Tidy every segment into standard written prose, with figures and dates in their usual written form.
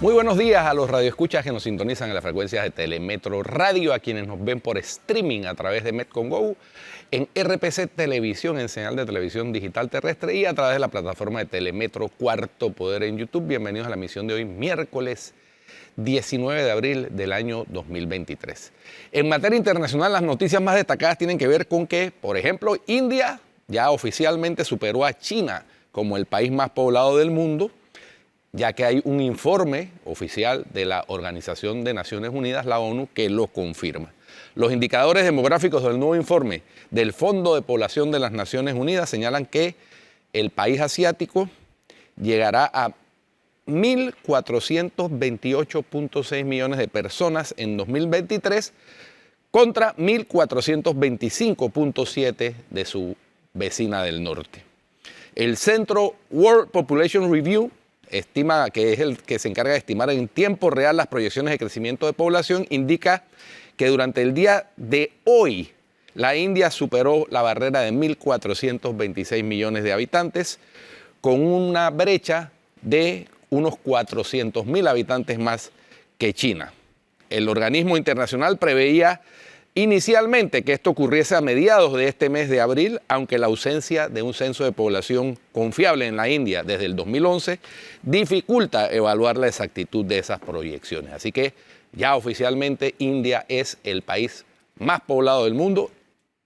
Muy buenos días a los radioescuchas que nos sintonizan en las frecuencias de Telemetro Radio, a quienes nos ven por streaming a través de Metcon Go, en RPC Televisión, en señal de televisión digital terrestre y a través de la plataforma de Telemetro Cuarto Poder en YouTube. Bienvenidos a la emisión de hoy, miércoles 19 de abril del año 2023. En materia internacional, las noticias más destacadas tienen que ver con que, por ejemplo, India ya oficialmente superó a China como el país más poblado del mundo, ya que hay un informe oficial de la Organización de Naciones Unidas, la ONU, que lo confirma. Los indicadores demográficos del nuevo informe del Fondo de Población de las Naciones Unidas señalan que el país asiático llegará a 1.428.6 millones de personas en 2023 contra 1.425.7 de su vecina del norte. El Centro World Population Review estima, que es el que se encarga de estimar en tiempo real las proyecciones de crecimiento de población, indica que durante el día de hoy la India superó la barrera de 1.426 millones de habitantes con una brecha de unos 400.000 habitantes más que China. El organismo internacional preveía inicialmente que esto ocurriese a mediados de este mes de abril, aunque la ausencia de un censo de población confiable en la India desde el 2011 dificulta evaluar la exactitud de esas proyecciones. Así que ya oficialmente India es el país más poblado del mundo.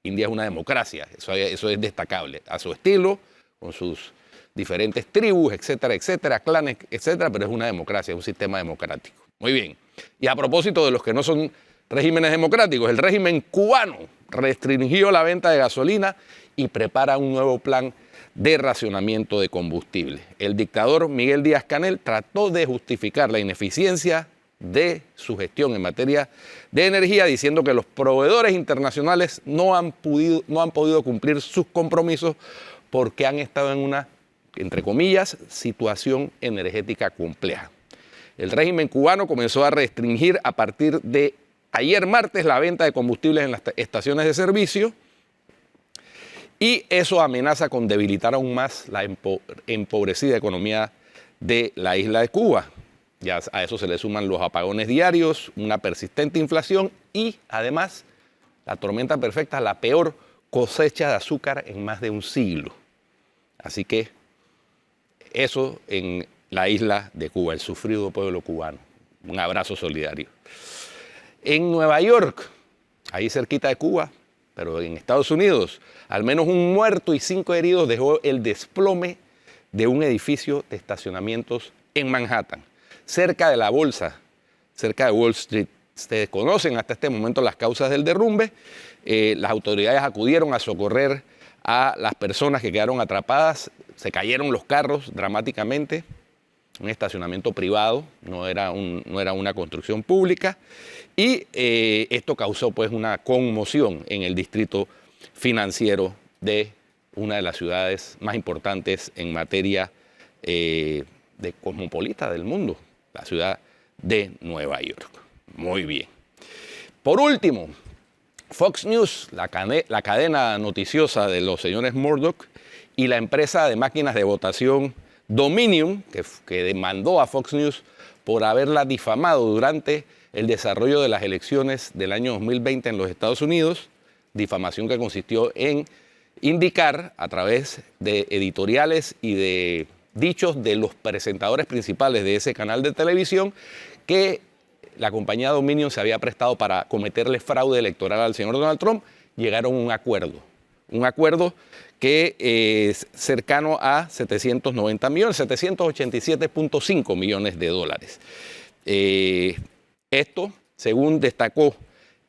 India es una democracia, eso es destacable, a su estilo, con sus diferentes tribus, etcétera, etcétera, clanes, etcétera, pero es una democracia, es un sistema democrático. Muy bien. Y a propósito de los que no son regímenes democráticos, el régimen cubano restringió la venta de gasolina y prepara un nuevo plan de racionamiento de combustible. El dictador Miguel Díaz-Canel trató de justificar la ineficiencia de su gestión en materia de energía, diciendo que los proveedores internacionales no han podido cumplir sus compromisos porque han estado en una, entre comillas, situación energética compleja. El régimen cubano comenzó a restringir a partir de ayer martes la venta de combustibles en las estaciones de servicio y eso amenaza con debilitar aún más la empobrecida economía de la isla de Cuba. Ya a eso se le suman los apagones diarios, una persistente inflación y además la tormenta perfecta, la peor cosecha de azúcar en más de un siglo. Así que eso en la isla de Cuba, el sufrido pueblo cubano. Un abrazo solidario. En Nueva York, ahí cerquita de Cuba, pero en Estados Unidos, al menos un muerto y 5 heridos dejó el desplome de un edificio de estacionamientos en Manhattan, cerca de la bolsa, cerca de Wall Street. Se desconocen hasta este momento las causas del derrumbe. Las autoridades acudieron a socorrer a las personas que quedaron atrapadas. Se cayeron los carros dramáticamente. Un estacionamiento privado, no era una construcción pública, y esto causó pues una conmoción en el distrito financiero de una de las ciudades más importantes en materia de cosmopolita del mundo, la ciudad de Nueva York. Muy bien. Por último, Fox News, la cadena noticiosa de los señores Murdoch, y la empresa de máquinas de votación Dominion, que demandó a Fox News por haberla difamado durante el desarrollo de las elecciones del año 2020 en los Estados Unidos, difamación que consistió en indicar a través de editoriales y de dichos de los presentadores principales de ese canal de televisión que la compañía Dominion se había prestado para cometerle fraude electoral al señor Donald Trump. Llegaron a un acuerdo que es cercano a 790 millones, 787.5 millones de dólares. Esto, según destacó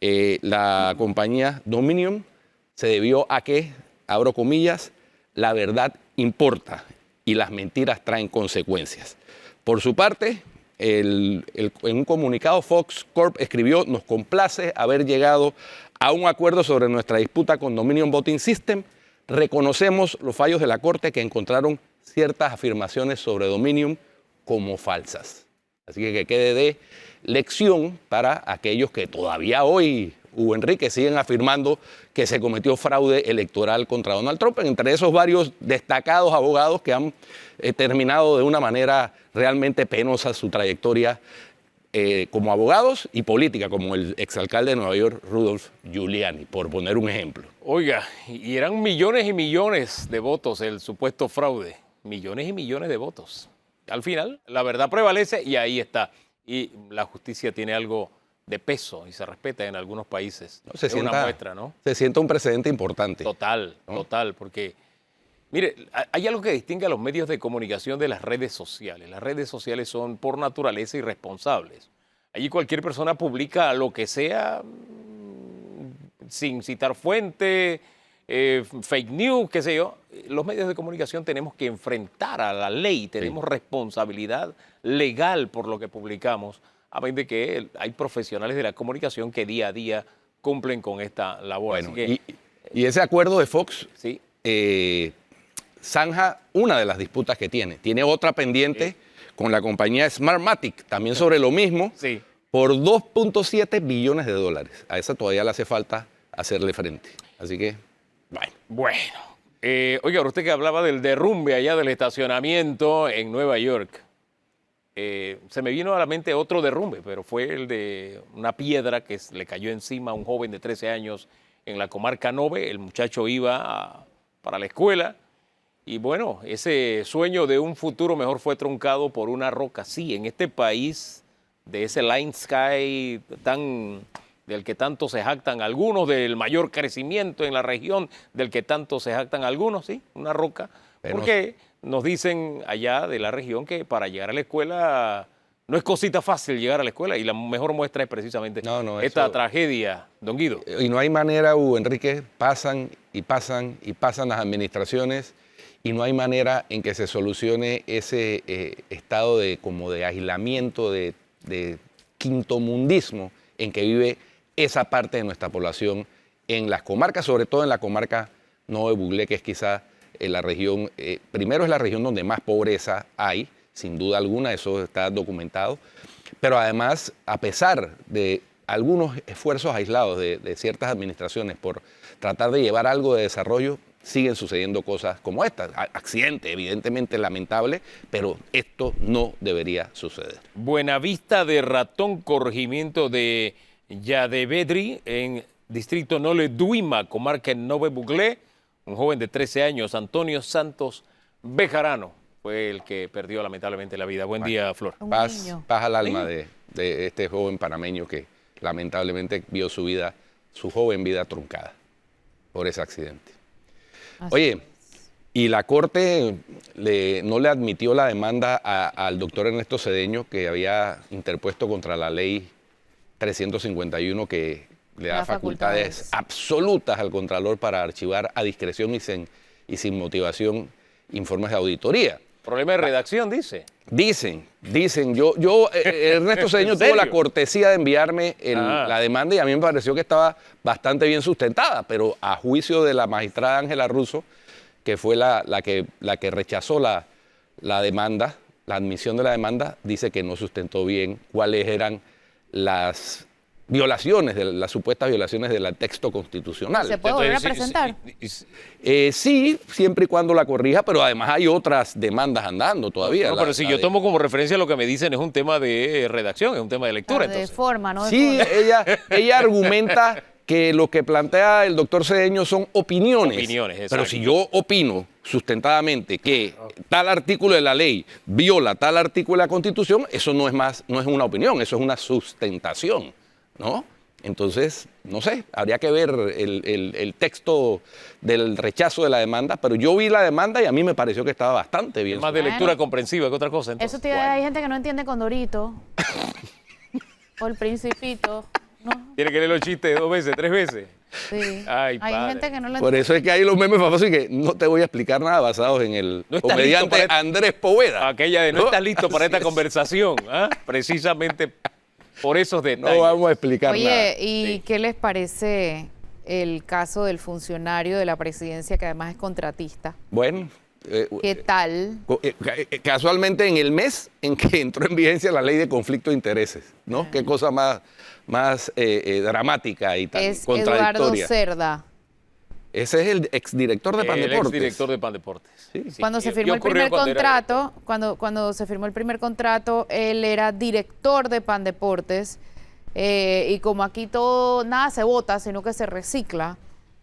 la compañía Dominion, se debió a que, abro comillas, la verdad importa y las mentiras traen consecuencias. Por su parte, en un comunicado, Fox Corp escribió: nos complace haber llegado a un acuerdo sobre nuestra disputa con Dominion Voting System. Reconocemos los fallos de la Corte que encontraron ciertas afirmaciones sobre Dominion como falsas. Así que quede de lección para aquellos que todavía hoy Hugo Enrique, siguen afirmando que se cometió fraude electoral contra Donald Trump, entre esos varios destacados abogados que han terminado de una manera realmente penosa su trayectoria como abogados y política, como el exalcalde de Nueva York, Rudolph Giuliani, por poner un ejemplo. Oiga, y eran millones y millones de votos el supuesto fraude. Millones y millones de votos. Al final, la verdad prevalece y ahí está. Y la justicia tiene algo de peso y se respeta en algunos países. No, es una muestra, ¿no? Se siente un precedente importante. Total, ¿no? Total, porque, mire, hay algo que distingue a los medios de comunicación de las redes sociales. Las redes sociales son por naturaleza irresponsables. Allí cualquier persona publica lo que sea sin citar fuente, fake news, qué sé yo. Los medios de comunicación tenemos que enfrentar a la ley, tenemos responsabilidad legal por lo que publicamos, a ver de que hay profesionales de la comunicación que día a día cumplen con esta labor. Bueno, así que, y ese acuerdo de Fox sí. zanja una de las disputas que tiene. Tiene otra pendiente con la compañía Smartmatic, también sobre lo mismo, por 2.7 billones de dólares. A esa todavía le hace falta hacerle frente. Así que, bueno. Oiga, usted que hablaba del derrumbe allá del estacionamiento en Nueva York. Se me vino a la mente otro derrumbe, pero fue el de una piedra que le cayó encima a un joven de 13 años en la comarca Nove. El muchacho iba para la escuela y bueno, ese sueño de un futuro mejor fue truncado por una roca. Sí, en este país, de ese Line Sky del que tanto se jactan algunos, del mayor crecimiento en la región, del que tanto se jactan algunos, sí, una roca, porque nos dicen allá de la región que para llegar a la escuela no es cosita fácil llegar a la escuela y la mejor muestra es precisamente esta tragedia, don Guido. Y no hay manera, Hugo Enrique, pasan y pasan y pasan las administraciones y no hay manera en que se solucione ese estado de aislamiento, de quintomundismo en que vive esa parte de nuestra población en las comarcas, sobre todo en la comarca Nove Buglé, que es quizá la región, primero es la región donde más pobreza hay, sin duda alguna, eso está documentado, pero además, a pesar de algunos esfuerzos aislados de ciertas administraciones por tratar de llevar algo de desarrollo, siguen sucediendo cosas como esta. Accidente, evidentemente lamentable, pero esto no debería suceder. Buenavista de Ratón, corregimiento de Yadevedri, en distrito Nole Duima, comarca en Nove Buglé. Un joven de 13 años, Antonio Santos Bejarano, fue el que perdió lamentablemente la vida. Buen día, Flor. Paz al alma de este joven panameño que lamentablemente vio su joven vida truncada por ese accidente. Oye, y la Corte no le admitió la demanda al doctor Ernesto Cedeño, que había interpuesto contra la ley 351 que le da facultades absolutas al Contralor para archivar a discreción y sin motivación informes de auditoría. Problema de redacción, dice. Dicen. Ernesto Cedeño tuvo la cortesía de enviarme la demanda y a mí me pareció que estaba bastante bien sustentada, pero a juicio de la magistrada Ángela Russo, que fue la que rechazó la demanda, la admisión de la demanda, dice que no sustentó bien cuáles eran las supuestas violaciones del texto constitucional. ¿Se puede volver a presentar? Sí, siempre y cuando la corrija, pero además hay otras demandas andando todavía. No, pero si yo tomo como referencia lo que me dicen es un tema de redacción, es un tema de lectura. De forma, ¿no? Sí, ella argumenta que lo que plantea el doctor Cedeño son opiniones. Pero si yo opino sustentadamente que tal artículo de la ley viola tal artículo de la Constitución, eso no es una opinión, eso es una sustentación, ¿no? Entonces, no sé, habría que ver el texto del rechazo de la demanda, pero yo vi la demanda y a mí me pareció que estaba bastante bien. Más de lectura comprensiva que otra cosa. Entonces. Hay gente que no entiende Condorito o El Principito, ¿no? Tiene que leer los chistes 2 veces, 3 veces. Sí. Ay, hay gente que no lo entiende. Por eso es que hay los memes famosos y que no te voy a explicar nada basados en el comediante Andrés Poveda. Aquella de no estás listo para esta conversación, precisamente por esos detalles. No vamos a explicar nada. Oye, ¿y qué les parece el caso del funcionario de la presidencia que además es contratista? Bueno, ¿Qué tal? Casualmente en el mes en que entró en vigencia la ley de conflicto de intereses, ¿no? Qué cosa más dramática y tan Es Eduardo contradictoria. Cerda. Ese es el exdirector de El Pandeportes. exdirector de Pandeportes. Sí. Sí. Cuando se Y firmó el ocurrió primer cuando era- contrato, cuando se firmó el primer contrato, él era director de Pandeportes. Y como aquí todo, nada se vota, sino que se recicla,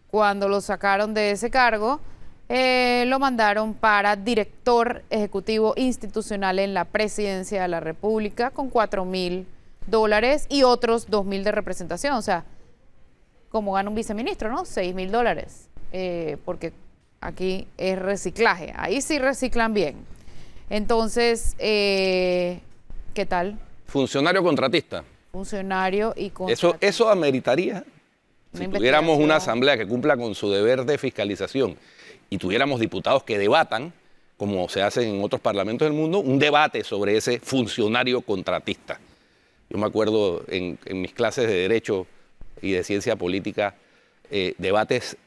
cuando lo sacaron de ese cargo, lo mandaron para director ejecutivo institucional en la presidencia de la República con $4,000 y otros 2,000 de representación. O sea, como gana un viceministro, ¿no? $6,000. Porque aquí es reciclaje. Ahí sí reciclan bien. Entonces, ¿qué tal? Funcionario contratista. Funcionario y Eso ameritaría, si Una tuviéramos una investigación. asamblea que cumpla con su deber de fiscalización y tuviéramos diputados que debatan, como se hace en otros parlamentos del mundo, un debate sobre ese funcionario contratista. Yo me acuerdo en mis clases de Derecho y de Ciencia Política, debates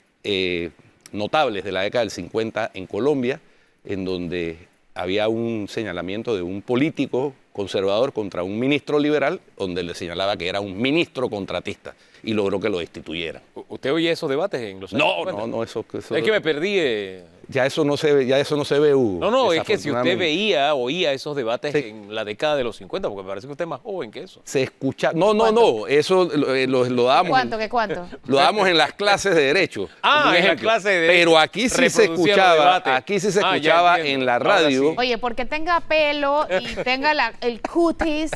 notables de la década del 50 en Colombia, en donde había un señalamiento de un político conservador contra un ministro liberal, donde le señalaba que era un ministro contratista y logró que lo destituyeran. ¿Usted oye esos debates en los años No, 50? no, eso Es que me perdí. ya eso no se ve, Hugo. No, es que si usted desafortunadamente. oía esos debates Sí. en la década de los 50, porque me parece que usted es más joven que eso. Se escucha, no, eso lo damos. ¿Cuánto? ¿Qué cuánto? Lo damos en las clases de derecho. Ah, como un en la ejemplo. clase de derecho. Pero aquí sí se Reproducían los escuchaba, debates. aquí sí se Ah, ya escuchaba entiendo. en la Ahora radio. sí. Oye, porque tenga pelo y tenga el cutis.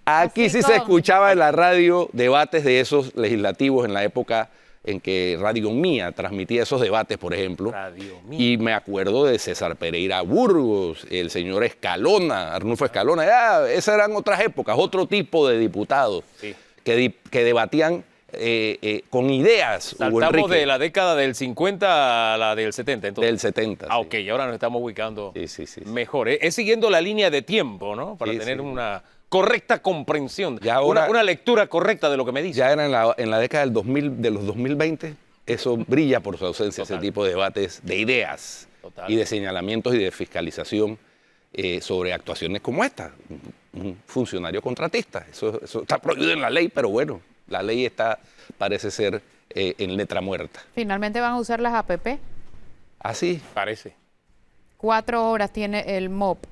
Aquí así sí se con- escuchaba en la radio debates de esos legislativos en la época en que Radio Mía transmitía esos debates, por ejemplo. Radio Mía. Y me acuerdo de César Pereira Burgos, el señor Escalona, Arnulfo Escalona. Esas eran otras épocas, otro tipo de diputados Sí. que debatían con ideas. Hugo Saltamos Enrique, de la década del 50 a la del 70, entonces. del 70. Ah, sí. ok, y ahora nos estamos ubicando Sí. mejor. Es siguiendo la línea de tiempo, ¿no? Para Sí, tener sí. una correcta comprensión, Ya ahora- una lectura correcta de lo que me dice. Ya era en la década del 2000, de los 2020, eso brilla por su ausencia, Total. ese tipo de debates de ideas Total. y de señalamientos y de fiscalización sobre actuaciones como esta. Un funcionario contratista. Eso está prohibido en la ley, pero bueno, la ley parece ser en letra muerta. Finalmente van a usar las APP. Así. Parece. 4 horas tiene el MOP.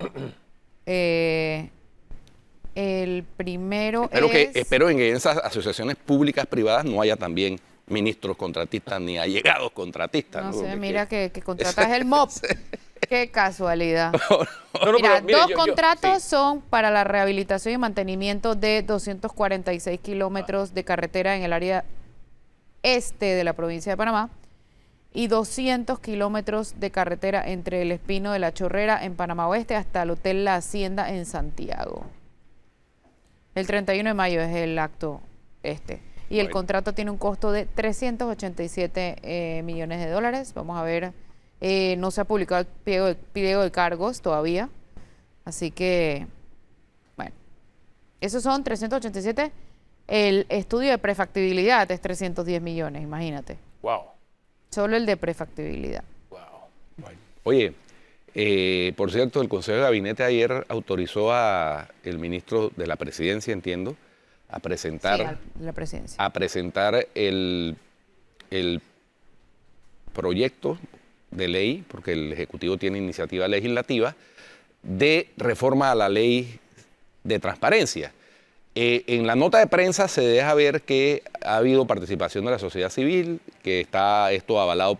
El primero Espero en que en esas asociaciones públicas privadas no haya también ministros contratistas ni allegados contratistas. No sé, Porque- mira que contratas el MOP. Qué casualidad. No, Mira, pero mire, dos yo- contratos sí. son para la rehabilitación y mantenimiento de 246 kilómetros de carretera en el área este de la provincia de Panamá y 200 kilómetros de carretera entre el Espino de la Chorrera en Panamá Oeste hasta el Hotel La Hacienda en Santiago. El 31 de mayo es el acto este. Y el Bueno. contrato tiene un costo de 387 millones de dólares. Vamos a ver, no se ha publicado el pliego de cargos todavía. Así que, bueno, esos son 387. El estudio de prefactibilidad es 310 millones, imagínate. Wow. Solo el de prefactibilidad. Wow. Oye, por cierto, el Consejo de Gabinete ayer autorizó al ministro de la Presidencia, entiendo, a Sí, presentar, la presidencia. el proyecto de ley, porque el Ejecutivo tiene iniciativa legislativa, de reforma a la ley de transparencia. En la nota de prensa se deja ver que ha habido participación de la sociedad civil, que está esto avalado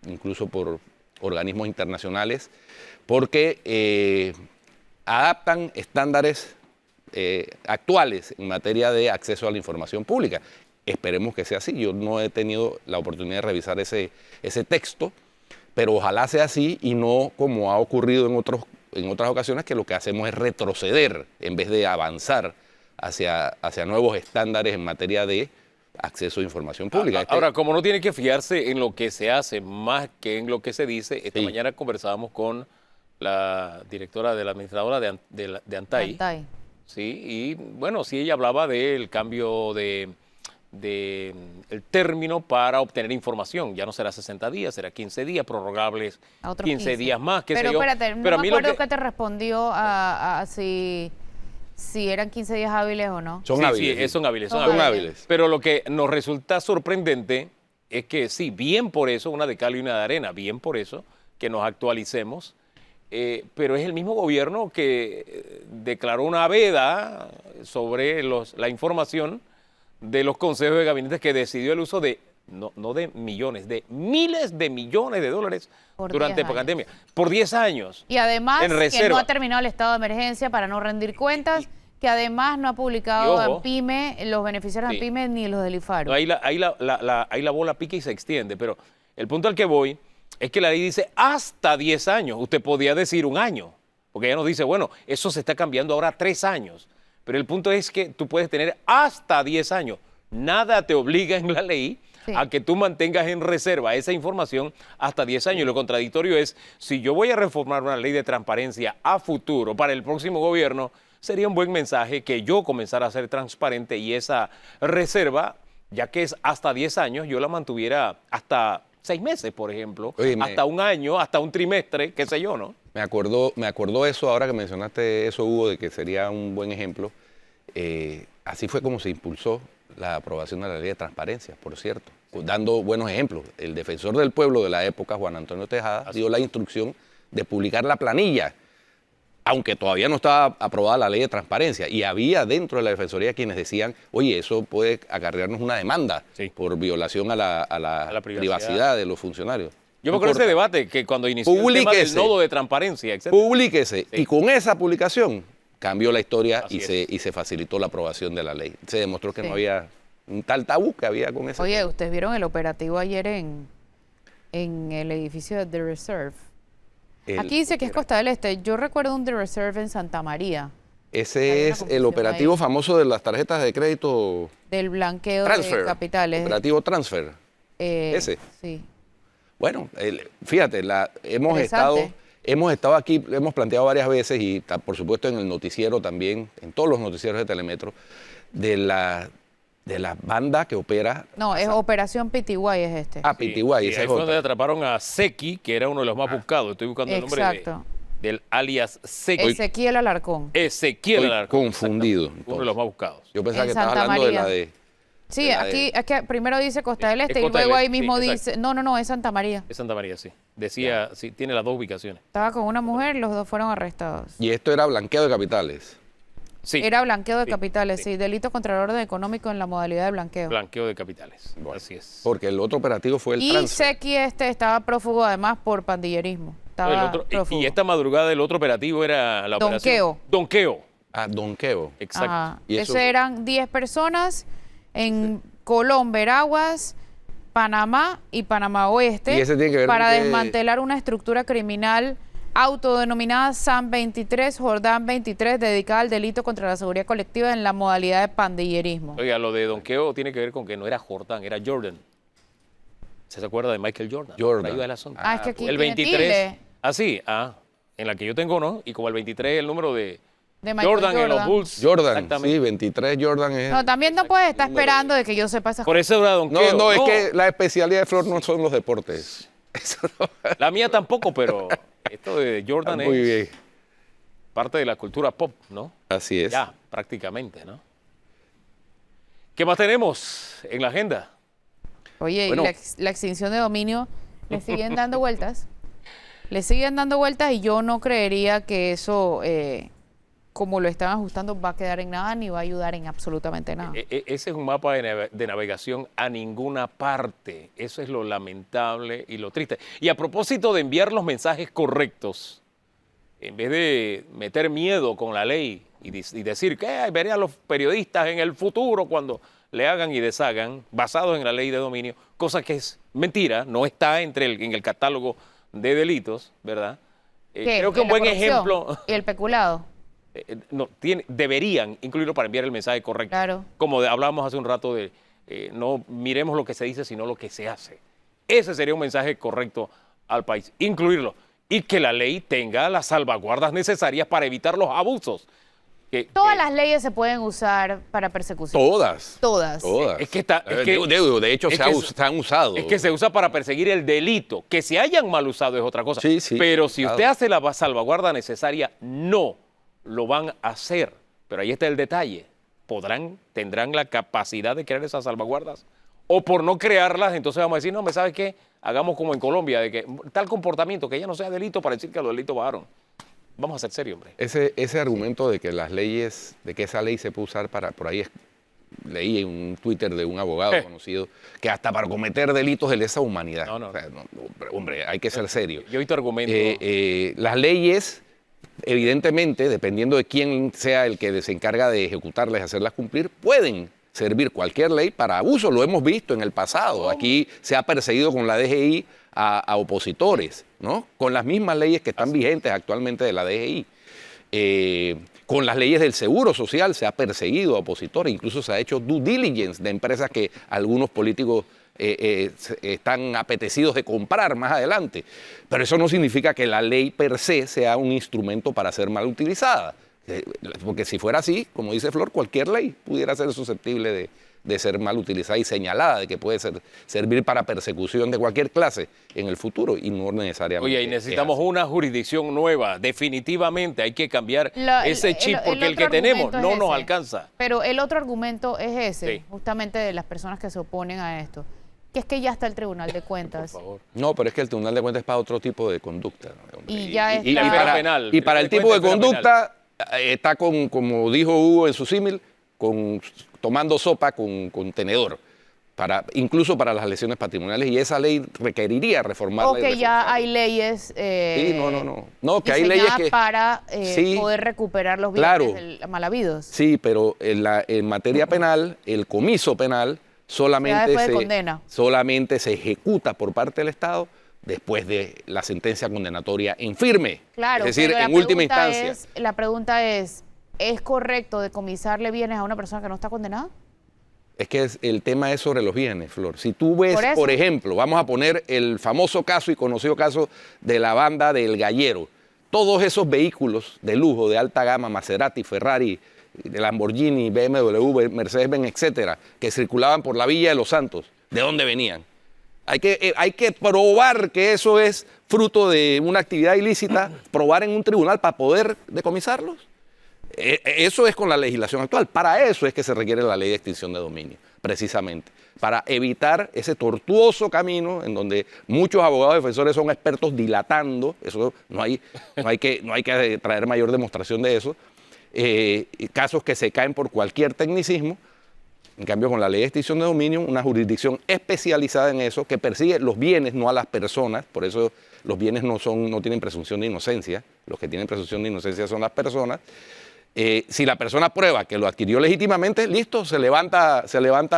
incluso por organismos internacionales, porque adaptan estándares actuales en materia de acceso a la información pública. Esperemos que sea así. Yo no he tenido la oportunidad de revisar ese texto, pero ojalá sea así y no como ha ocurrido en otras ocasiones, que lo que hacemos es retroceder en vez de avanzar hacia nuevos estándares en materia de acceso a información pública. Ahora, como no tiene que fiarse en lo que se hace más que en lo que se dice, esta Sí. mañana conversábamos con la directora de la administradora de Antay. Antay. Sí, y bueno, sí, ella hablaba del cambio de el término para obtener información. Ya no será 60 días, será 15 días, prorrogables A otros 15 días más, qué Pero sé yo. espérate, no Pero a me mí lo acuerdo que- que te respondió a si eran 15 días hábiles o no. Son sí, hábiles. sí, son hábiles. Son Son hábiles. hábiles. Pero lo que nos resulta sorprendente es que sí, bien por eso, una de cal y una de arena, bien por eso, que nos actualicemos, pero es el mismo gobierno que declaró una veda sobre la información de los consejos de gabinete que decidió el uso de, no de millones, de miles de millones de dólares Por durante 10 la años. pandemia, por 10 años. Y además En que no reserva. ha terminado el estado de emergencia para no rendir cuentas, que además no ha publicado Y ojo, en PYME los beneficiarios sí. en PYME ni los del IFARU. Ahí la bola pica y se extiende, pero el punto al que voy es que la ley dice hasta 10 años. Usted podía decir un año, porque ella nos dice, bueno, eso se está cambiando ahora a 3 años. Pero el punto es que tú puedes tener hasta 10 años. Nada te obliga en la ley Sí. a que tú mantengas en reserva esa información hasta 10 años. Lo contradictorio es, si yo voy a reformar una ley de transparencia a futuro para el próximo gobierno, sería un buen mensaje que yo comenzara a ser transparente y esa reserva, ya que es hasta 10 años, yo la mantuviera hasta 6 meses, por ejemplo, Oye, hasta un año, hasta un trimestre, qué sé yo, ¿no? Me acordó eso ahora que mencionaste eso, Hugo, de que sería un buen ejemplo. Así fue como se impulsó la aprobación de la ley de transparencia, por cierto, dando buenos ejemplos. El defensor del pueblo de la época, Juan Antonio Tejada, dio la instrucción de publicar la planilla, aunque todavía no estaba aprobada la ley de transparencia. Y había dentro de la Defensoría quienes decían, oye, eso puede acarrearnos una demanda Sí. por violación a la privacidad de los funcionarios. Yo me No acuerdo de ese importa. debate que cuando inició el tema del Publíquese. nodo de transparencia, etc. Publíquese. Sí. Y con esa publicación cambió la historia Así y se facilitó la aprobación de la ley. Se demostró que Sí. no había un tal tabú que había con ese Oye, tema. ¿ustedes vieron el operativo ayer en el edificio de The Reserve? Aquí dice que es Costa del Este. Yo recuerdo un The Reserve en Santa María, Hay Ese una es el confusión operativo ahí. famoso de las tarjetas de crédito del blanqueo transfer. de capitales. Operativo transfer. Ese. Sí. Bueno, fíjate, hemos Interesante. estado aquí, hemos planteado varias veces y por supuesto en el noticiero también, en todos los noticieros de Telemetro, de la banda que opera. No, es Operación PTY es este. PTY, Y esa ahí es fue donde otra. atraparon a Seki, que era uno de los más buscados. Estoy buscando el nombre Exacto. del alias Seki. Ezequiel Alarcón. Ezequiel Estoy Alarcón, confundido, exactamente. Uno de los más buscados. Yo pensaba En que estabas Santa hablando de la María. de... Sí, la aquí de- es que primero dice Costa del Este y Costa del luego ahí Este, mismo sí, dice, no, es Santa María. Es Santa María, sí. Decía, sí, tiene las dos ubicaciones. Estaba con una mujer, los dos fueron arrestados. Y esto era blanqueo de capitales. Sí, Era blanqueo de Sí, capitales, sí. sí, delito contra el orden económico en la modalidad de blanqueo. blanqueo de capitales. Bueno, Así es. Porque el otro operativo fue el Y transfer. Seki estaba prófugo además por pandillerismo. Estaba El otro- prófugo. y esta madrugada el otro operativo era la Donqueo. operación. Donqueo. Donqueo. Exacto. Ajá. Y eso- Eso eran 10 personas en Colón, Veraguas, Panamá y Panamá Oeste Y ese tiene que ver para con que- desmantelar una estructura criminal autodenominada SAM 23, Jordán 23, dedicada al delito contra la seguridad colectiva en la modalidad de pandillerismo. Oiga, lo de Donqueo tiene que ver con que no era Jordán, era Jordan. ¿Se acuerda de Michael Jordan? Jordan. Por ahí va el asunto. Ah, es que aquí El tiene 23. tilde Ah, sí. En la que yo tengo, ¿no? Y como el 23 es el número de Michael Jordan en los Jordan. Bulls. Jordan, Exactamente. sí, 23 Jordan es... No, también no puedes estar número. esperando de que yo sepa esas Por eso era Donqueo. No, es que la especialidad de Flor no son los deportes. Eso no. La mía tampoco, pero esto de Jordan Muy es bien, parte de la cultura pop, ¿no? así es. Ya, prácticamente, ¿no? ¿Qué más tenemos en la agenda? Oye, Bueno. y la extinción de dominio le siguen dando vueltas. Le siguen dando vueltas y yo no creería que eso, como lo están ajustando, va a quedar en nada ni va a ayudar en absolutamente nada. Ese es un mapa de navegación a ninguna parte. Eso es lo lamentable y lo triste. Y a propósito de enviar los mensajes correctos, en vez de meter miedo con la ley y decir que veré a los periodistas en el futuro cuando le hagan y deshagan, basados en la ley de dominio, cosa que es mentira, no está en el catálogo de delitos, ¿verdad? ¿Qué? Creo que un ¿La buen corrupción ejemplo... y el peculado. deberían incluirlo para enviar el mensaje correcto. Claro. Como hablábamos hace un rato de no miremos lo que se dice, sino lo que se hace. Ese sería un mensaje correcto al país, incluirlo. Y que la ley tenga las salvaguardas necesarias para evitar los abusos. Todas las leyes se pueden usar para persecución. Todas. Todas. Es que está... es que- de hecho, es se, que se han usado. Es que se usa para perseguir el delito. Que se hayan mal usado es otra cosa. Sí, sí, Pero si claro. usted hace la salvaguarda necesaria, no lo van a hacer. Pero ahí está el detalle. ¿Tendrán la capacidad de crear esas salvaguardas? O por no crearlas, entonces vamos a decir, no, ¿me sabes qué? Hagamos como en Colombia, de que tal comportamiento que ya no sea delito para decir que los delitos bajaron. Vamos a ser serios, hombre. Ese argumento de que las leyes, de que esa ley se puede usar para, por ahí leí en un Twitter de un abogado conocido, que hasta para cometer delitos de lesa humanidad. No. O sea, hombre, hay que ser serio. Yo he visto argumentos. Las leyes, evidentemente, dependiendo de quién sea el que se encarga de ejecutarlas y hacerlas cumplir, pueden servir cualquier ley para abuso. Lo hemos visto en el pasado. Aquí se ha perseguido con la DGI a opositores, ¿no? Con las mismas leyes que están vigentes actualmente de la DGI. Con las leyes del Seguro Social se ha perseguido a opositores, incluso se ha hecho due diligence de empresas que algunos políticos están apetecidos de comprar más adelante. Pero eso no significa que la ley per se sea un instrumento para ser mal utilizada. Porque si fuera así, como dice Flor, cualquier ley pudiera ser susceptible de ser mal utilizada y señalada de que puede servir para persecución de cualquier clase en el futuro y no necesariamente. Oye, y necesitamos una jurisdicción nueva, definitivamente. Hay que cambiar ese chip porque el que tenemos no nos alcanza. Pero el otro argumento es ese, Sí. justamente de las personas que se oponen a esto, que es que ya está el Tribunal de Cuentas. Por favor. No, pero es que el Tribunal de Cuentas es para otro tipo de conducta, ¿no? Y ya está- La esfera para, penal. y para el tipo de Esfera conducta está como dijo Hugo en su símil, tomando sopa con tenedor, incluso para las lesiones patrimoniales, y esa ley requeriría reformarla. O que ya hay leyes Sí, no, que hay leyes que... para Sí, poder recuperar los bienes claro. mal habidos. Sí, pero en materia penal, el comiso penal Ya después de condena. solamente se ejecuta por parte del Estado después de la sentencia condenatoria en firme. Claro, es decir, pero la en última pregunta instancia. la pregunta es correcto decomisarle bienes a una persona que no está condenada? Es que el tema es sobre los bienes, Flor. Si tú ves, Por eso. por ejemplo, vamos a poner el famoso caso y conocido caso de la banda del Gallero. Todos esos vehículos de lujo, de alta gama, Maserati, Ferrari, Lamborghini, BMW, Mercedes-Benz, etcétera, que circulaban por la Villa de los Santos, ¿de dónde venían? Hay que probar que eso es fruto de una actividad ilícita, probar en un tribunal para poder decomisarlos. Eso es con la legislación actual. Para eso es que se requiere la ley de extinción de dominio, precisamente. Para evitar ese tortuoso camino en donde muchos abogados defensores son expertos dilatando, eso no hay que traer mayor demostración de eso, casos que se caen por cualquier tecnicismo. En cambio, con la ley de extinción de dominio, una jurisdicción especializada en eso, que persigue los bienes, no a las personas, por eso los bienes no tienen presunción de inocencia, los que tienen presunción de inocencia son las personas. Si la persona prueba que lo adquirió legítimamente, listo, se levanta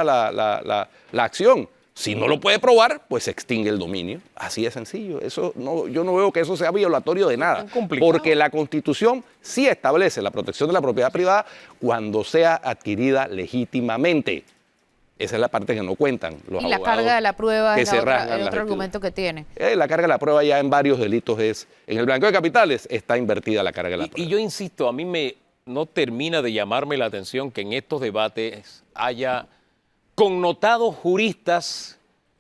la acción. Si no lo puede probar, pues se extingue el dominio. Así de sencillo. Yo no veo que eso sea violatorio de nada. Tan complicado. Porque la Constitución sí establece la protección de la propiedad privada cuando sea adquirida legítimamente. Esa es la parte que no cuentan los Y la abogados carga de la prueba que es se el rasgan las otro argumento que tiene. La carga de la prueba ya en varios delitos en el blanqueo de capitales está invertida la carga de la prueba. Y yo insisto, a mí no termina de llamarme la atención que en estos debates haya connotados juristas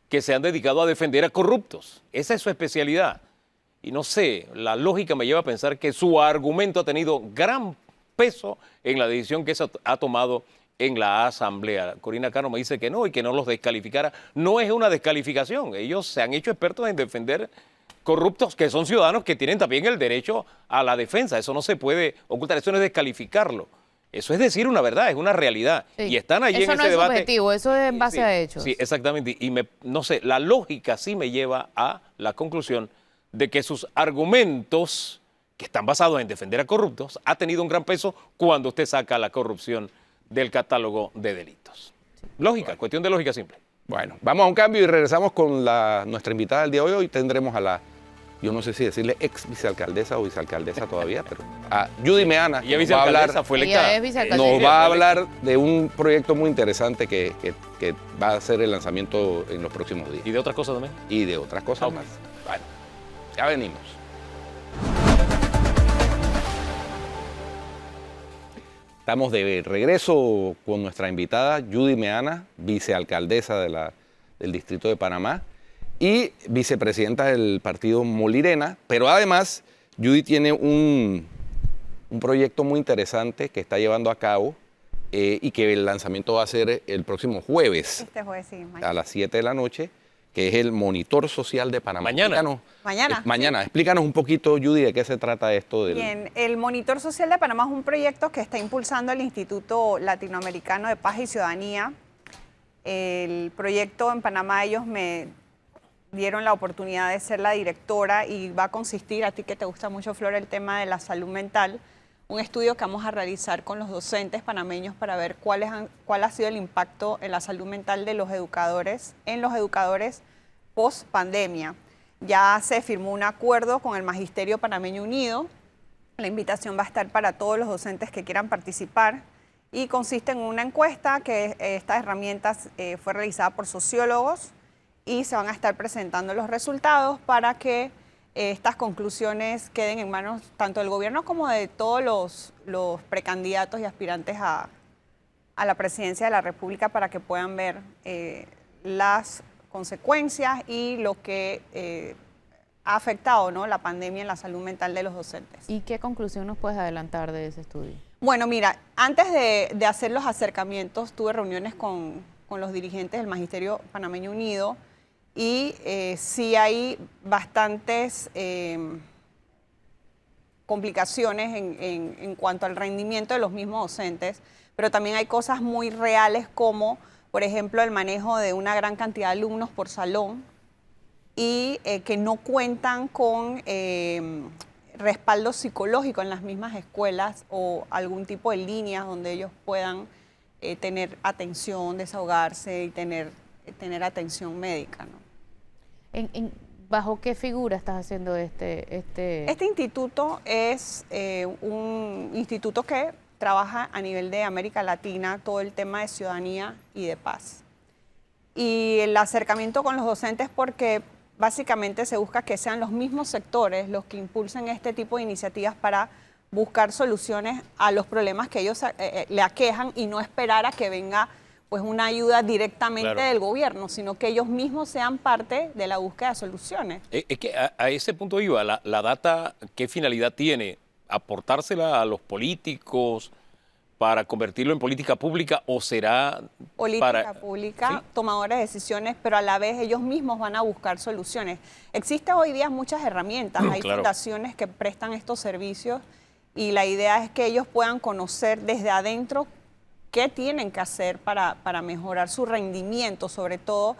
que se han dedicado a defender a corruptos. Esa es su especialidad. Y no sé, la lógica me lleva a pensar que su argumento ha tenido gran peso en la decisión que se ha tomado en la Asamblea. Corina Cano me dice que no y que no los descalificara. No es una descalificación. Ellos se han hecho expertos en defender corruptos que son ciudadanos que tienen también el derecho a la defensa. Eso no se puede ocultar, eso no es descalificarlo. Eso es decir una verdad, es una realidad. Sí. Y están allí eso en no ese es debate. subjetivo, eso es en base Sí, a hechos. Sí, exactamente. Y no sé, la lógica sí me lleva a la conclusión de que sus argumentos, que están basados en defender a corruptos, ha tenido un gran peso cuando usted saca la corrupción del catálogo de delitos. Lógica, cuestión de lógica simple. Bueno, vamos a un cambio y regresamos con nuestra invitada del día de hoy. Hoy tendremos a la, yo no sé si decirle ex vicealcaldesa o vicealcaldesa todavía, pero a Judy Meana. Ella nos va a hablar, vicealcaldesa fue Ella electa. es vicealcaldesa. nos va a hablar de un proyecto muy interesante que va a ser el lanzamiento en los próximos días. ¿Y de otras cosas también? Y de otras cosas Ok. más. Bueno, ya venimos. Estamos de regreso con nuestra invitada Judy Meana, vicealcaldesa del Distrito de Panamá y vicepresidenta del partido Molirena, pero además Judy tiene un proyecto muy interesante que está llevando a cabo y que el lanzamiento va a ser el próximo jueves, Este jueves, sí, mañana. a las 7 de la noche, que es el Monitor Social de Panamá. Mañana. Mañana. Mañana. Explícanos un poquito, Judy, de qué se trata esto. Bien, el Monitor Social de Panamá es un proyecto que está impulsando el Instituto Latinoamericano de Paz y Ciudadanía. El proyecto en Panamá, ellos me dieron la oportunidad de ser la directora y va a consistir, a ti que te gusta mucho, Flor, el tema de la salud mental, un estudio que vamos a realizar con los docentes panameños para ver cuál ha sido el impacto en la salud mental de los educadores, post pandemia. Ya se firmó un acuerdo con el Magisterio Panameño Unido. La invitación va a estar para todos los docentes que quieran participar y consiste en una encuesta que esta herramienta fue realizada por sociólogos y se van a estar presentando los resultados para que estas conclusiones queden en manos tanto del gobierno como de todos los precandidatos y aspirantes a la presidencia de la República para que puedan ver las consecuencias y lo que ha afectado, ¿no?, la pandemia en la salud mental de los docentes. ¿Y qué conclusión nos puedes adelantar de ese estudio? Bueno, mira, antes de hacer los acercamientos, tuve reuniones con los dirigentes del Magisterio Panameño Unido y sí hay bastantes complicaciones en cuanto al rendimiento de los mismos docentes, pero también hay cosas muy reales como, por ejemplo, el manejo de una gran cantidad de alumnos por salón y que no cuentan con respaldo psicológico en las mismas escuelas o algún tipo de líneas donde ellos puedan tener atención, desahogarse y tener atención médica, ¿no? ¿Bajo qué figura estás haciendo este? Este instituto es un instituto que trabaja a nivel de América Latina todo el tema de ciudadanía y de paz. Y el acercamiento con los docentes porque básicamente se busca que sean los mismos sectores los que impulsen este tipo de iniciativas para buscar soluciones a los problemas que ellos le aquejan y no esperar a que venga pues una ayuda directamente del gobierno, sino que ellos mismos sean parte de la búsqueda de soluciones. Es que a ese punto iba, la data, ¿qué finalidad tiene? ¿Aportársela a los políticos para convertirlo en política pública o será política pública, ¿sí?, tomadores de decisiones, pero a la vez ellos mismos van a buscar soluciones? Existen hoy día muchas herramientas, hay fundaciones que prestan estos servicios y la idea es que ellos puedan conocer desde adentro qué tienen que hacer para mejorar su rendimiento, sobre todo.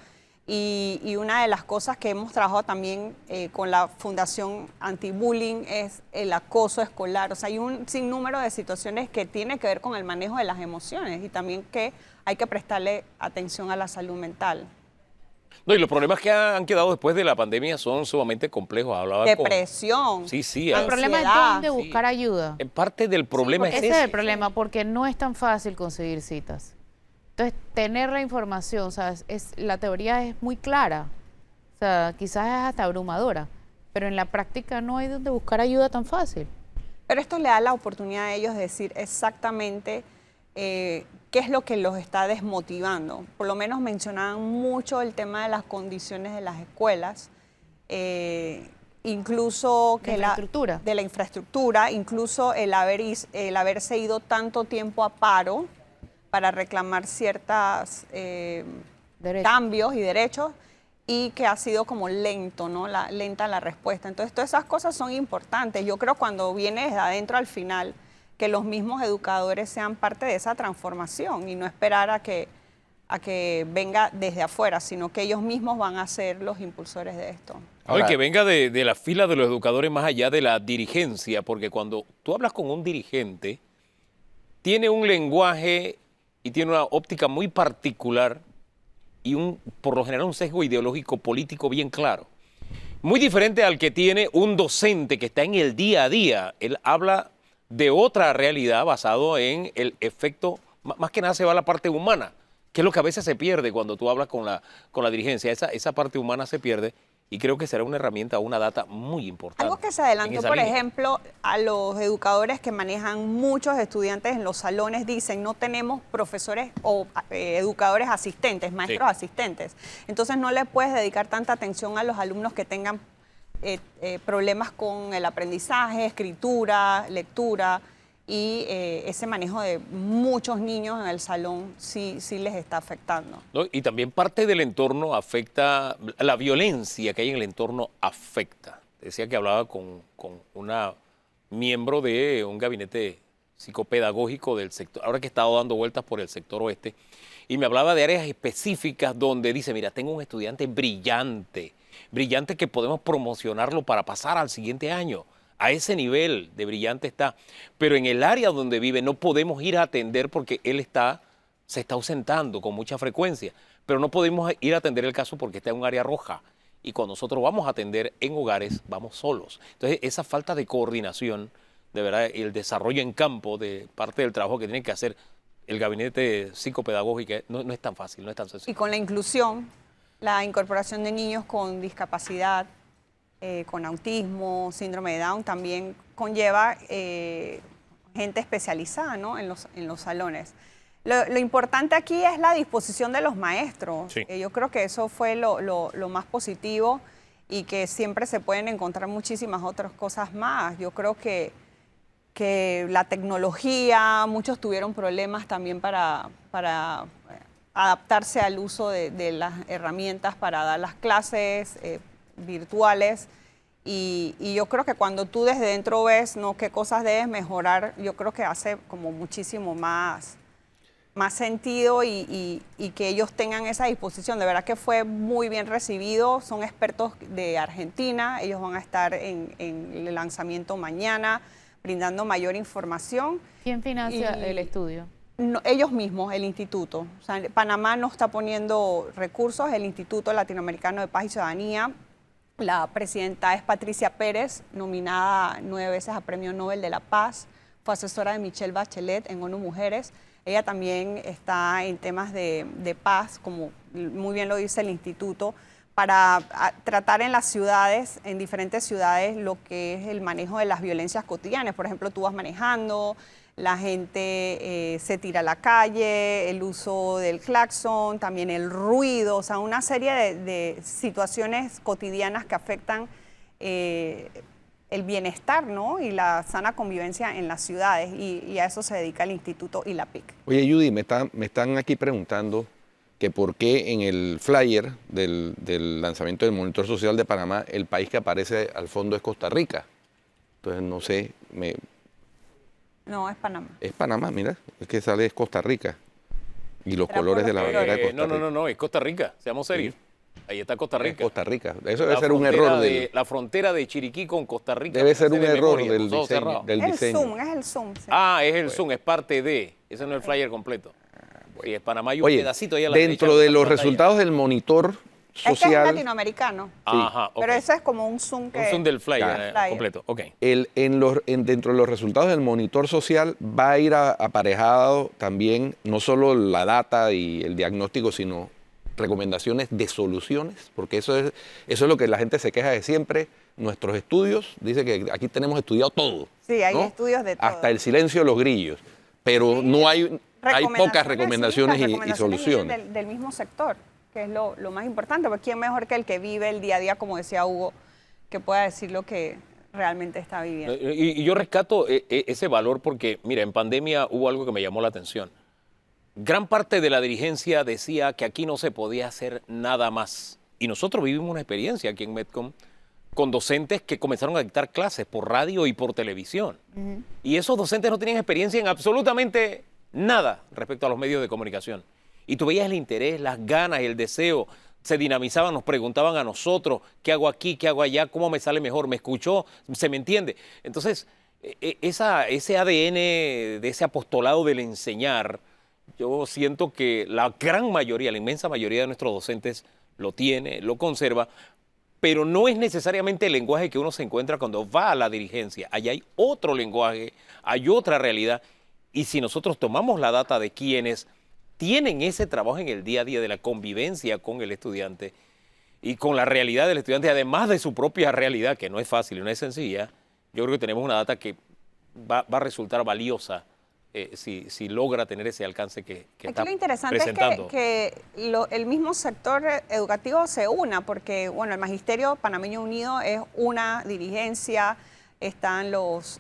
Y una de las cosas que hemos trabajado también con la Fundación Anti-Bullying es el acoso escolar. O sea, hay un sinnúmero de situaciones que tienen que ver con el manejo de las emociones y también que hay que prestarle atención a la salud mental. No, y los problemas que han quedado después de la pandemia son sumamente complejos. Hablaba Depresión. Sí. El problema es dónde buscar ayuda. En parte del problema Ese es el problema, porque no es tan fácil conseguir citas. Entonces, tener la información, o sea, la teoría es muy clara, o sea, quizás es hasta abrumadora, pero en la práctica no hay donde buscar ayuda tan fácil. Pero esto le da la oportunidad a ellos de decir exactamente qué es lo que los está desmotivando. Por lo menos mencionaban mucho el tema de las condiciones de las escuelas, incluso que de la infraestructura, incluso el haberse ido tanto tiempo a paro para reclamar ciertos cambios y derechos y que ha sido como lento, ¿no? Lenta la respuesta. Entonces, todas esas cosas son importantes. Yo creo cuando viene desde adentro al final, que los mismos educadores sean parte de esa transformación y no esperar a que venga desde afuera, sino que ellos mismos van a ser los impulsores de esto. Ahora, que venga de la fila de los educadores más allá de la dirigencia, porque cuando tú hablas con un dirigente, tiene un lenguaje y tiene una óptica muy particular y por lo general un sesgo ideológico político bien claro. Muy diferente al que tiene un docente que está en el día a día. Él habla de otra realidad basado en el efecto, más que nada se va a la parte humana, que es lo que a veces se pierde cuando tú hablas con la dirigencia. Esa parte humana se pierde Y creo que será una herramienta, una data muy importante. Algo que se en adelantó, esa por línea. ejemplo, a los educadores que manejan muchos estudiantes en los salones, dicen no tenemos profesores o educadores asistentes, maestros asistentes. Entonces no le puedes dedicar tanta atención a los alumnos que tengan problemas con el aprendizaje, escritura, lectura, y ese manejo de muchos niños en el salón sí les está afectando. ¿No? Y también parte del entorno afecta, la violencia que hay en el entorno afecta. Decía que hablaba con una miembro de un gabinete psicopedagógico del sector, ahora que he estado dando vueltas por el sector oeste, y me hablaba de áreas específicas donde dice, mira, tengo un estudiante brillante que podemos promocionarlo para pasar al siguiente año. A ese nivel de brillante está. Pero en el área donde vive no podemos ir a atender porque él se está ausentando con mucha frecuencia. Pero no podemos ir a atender el caso porque está en un área roja. Y cuando nosotros vamos a atender en hogares, vamos solos. Entonces, esa falta de coordinación, de verdad, y el desarrollo en campo de parte del trabajo que tiene que hacer el gabinete psicopedagógico no es tan fácil, no es tan sencillo. Y con la inclusión, la incorporación de niños con discapacidad, con autismo, síndrome de Down, también conlleva gente especializada, ¿no? en los salones. Lo importante aquí es la disposición de los maestros. Sí. Yo creo que eso fue lo más positivo y que siempre se pueden encontrar muchísimas otras cosas más. Yo creo que la tecnología, muchos tuvieron problemas también para adaptarse al uso de las herramientas para dar las clases virtuales, y yo creo que cuando tú desde dentro ves, ¿no?, qué cosas debes mejorar, yo creo que hace como muchísimo más sentido y que ellos tengan esa disposición. De verdad que fue muy bien recibido, son expertos de Argentina, ellos van a estar en el lanzamiento mañana, brindando mayor información. ¿Quién financia el estudio? No, ellos mismos, el instituto. O sea, Panamá no está poniendo recursos, el Instituto Latinoamericano de Paz y Ciudadanía. La presidenta es Patricia Pérez, nominada 9 veces a Premio Nobel de la Paz. Fue asesora de Michelle Bachelet en ONU Mujeres. Ella también está en temas de paz, como muy bien lo dice el instituto, para tratar en las ciudades, en diferentes ciudades, lo que es el manejo de las violencias cotidianas. Por ejemplo, tú vas manejando, la gente se tira a la calle, el uso del claxon, también el ruido, o sea, una serie de situaciones cotidianas que afectan el bienestar, ¿no?, y la sana convivencia en las ciudades, y a eso se dedica el instituto y la PIC. Oye, Judy, me están aquí preguntando que por qué en el flyer del lanzamiento del Monitor Social de Panamá, el país que aparece al fondo es Costa Rica. Entonces, no sé, No, es Panamá. es Panamá, mira, es que sale es Costa Rica. Y los Era colores por de la los bandera de Costa Rica. No, es Costa Rica, seamos serios. Ahí está Costa Es Rica. Costa Rica. Eso debe La ser un frontera error la frontera de Chiriquí con Costa Rica. debe ser un de error memoria, del con los ojos diseño. cerrados. Del Es diseño. el Zoom. Sí. Ah, es el Zoom, es parte de. Ese no es el flyer completo. Sí, es Panamá y un Oye, pedacito ahí a la dentro derecha de la los pantalla. resultados del monitor Es que es social, latinoamericano, Ajá, ok. pero ese es como un Zoom que... Un Zoom del flyer Claro. completo. Ok. dentro de los resultados del monitor social va a ir aparejado también no solo la data y el diagnóstico, sino recomendaciones de soluciones, porque eso es lo que la gente se queja de siempre. Nuestros estudios, dice que aquí tenemos estudiado todo. Sí, hay ¿no? estudios de todo. Hasta el silencio de los grillos, pero no hay pocas recomendaciones sí, las y recomendaciones soluciones. vienen del mismo sector, que es lo más importante, porque quién mejor que el que vive el día a día, como decía Hugo, que pueda decir lo que realmente está viviendo. Y yo rescato ese valor porque, mira, en pandemia hubo algo que me llamó la atención. Gran parte de la dirigencia decía que aquí no se podía hacer nada más. Y nosotros vivimos una experiencia aquí en Medcom con docentes que comenzaron a dictar clases por radio y por televisión. Y esos docentes no tenían experiencia en absolutamente nada respecto a los medios de comunicación. Y tú veías el interés, las ganas, el deseo, se dinamizaban, nos preguntaban a nosotros, ¿qué hago aquí, qué hago allá, cómo me sale mejor, me escuchó, se me entiende? Entonces, ese ADN de ese apostolado del enseñar, yo siento que la gran mayoría, la inmensa mayoría de nuestros docentes lo tiene, lo conserva, pero no es necesariamente el lenguaje que uno se encuentra cuando va a la dirigencia. Allá hay otro lenguaje, hay otra realidad, y si nosotros tomamos la data de quienes tienen ese trabajo en el día a día de la convivencia con el estudiante, y con la realidad del estudiante, además de su propia realidad, que no es fácil y no es sencilla, yo creo que tenemos una data que va a resultar valiosa si logra tener ese alcance que Aquí está lo interesante presentando. es que el mismo sector educativo se una, porque bueno, el Magisterio Panameño Unido es una dirigencia, están los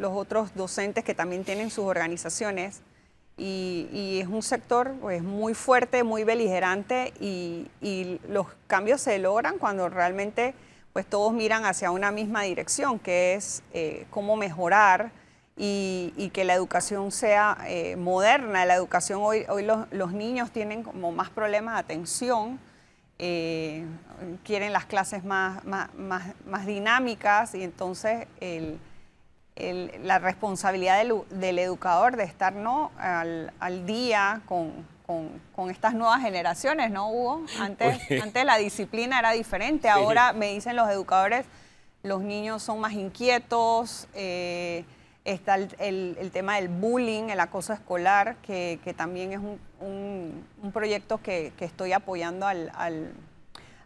otros docentes que también tienen sus organizaciones, y es un sector pues, muy fuerte, muy beligerante, y los cambios se logran cuando realmente pues, todos miran hacia una misma dirección, que es cómo mejorar y que la educación sea moderna. La educación hoy los niños tienen como más problemas de atención, quieren las clases más dinámicas, y entonces la responsabilidad del educador de estar ¿no? al día con estas nuevas generaciones, ¿no, Hugo? Antes la disciplina era diferente, ahora me dicen los educadores, los niños son más inquietos, está el tema del bullying, el acoso escolar, que también es un proyecto que estoy apoyando a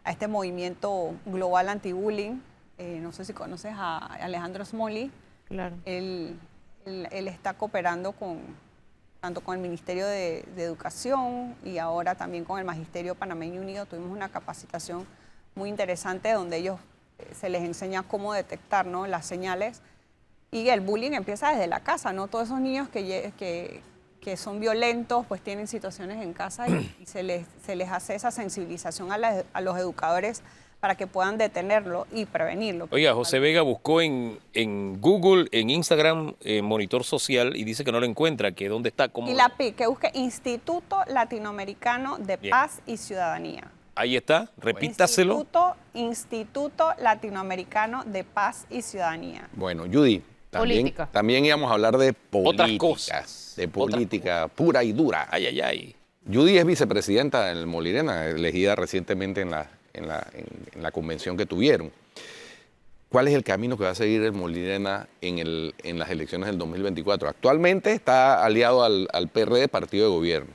este movimiento global anti-bullying. No sé si conoces a Alejandro Smolly. Claro. Él está cooperando tanto con el Ministerio de Educación y ahora también con el Magisterio Panameño Unido. Tuvimos una capacitación muy interesante donde ellos se les enseña cómo detectar ¿no? las señales. Y el bullying empieza desde la casa, ¿no? Todos esos niños que son violentos, pues tienen situaciones en casa y se les hace esa sensibilización a los educadores para que puedan detenerlo y prevenirlo. Oiga, José Vega buscó en Google, en Instagram, Monitor Social, y dice que no lo encuentra, que dónde está, cómo... Y la PIC, que busque Instituto Latinoamericano de Paz y Ciudadanía. Ahí está, repítaselo. Instituto Latinoamericano de Paz y Ciudadanía. Bueno, Judy, Política. también íbamos a hablar de política. Otras cosas. De política pura y dura. Ay, ay, ay. Judy es vicepresidenta del Molirena, elegida recientemente en la convención que tuvieron. ¿Cuál es el camino que va a seguir el Molirena en las elecciones del 2024? Actualmente está aliado al PRD, partido de gobierno.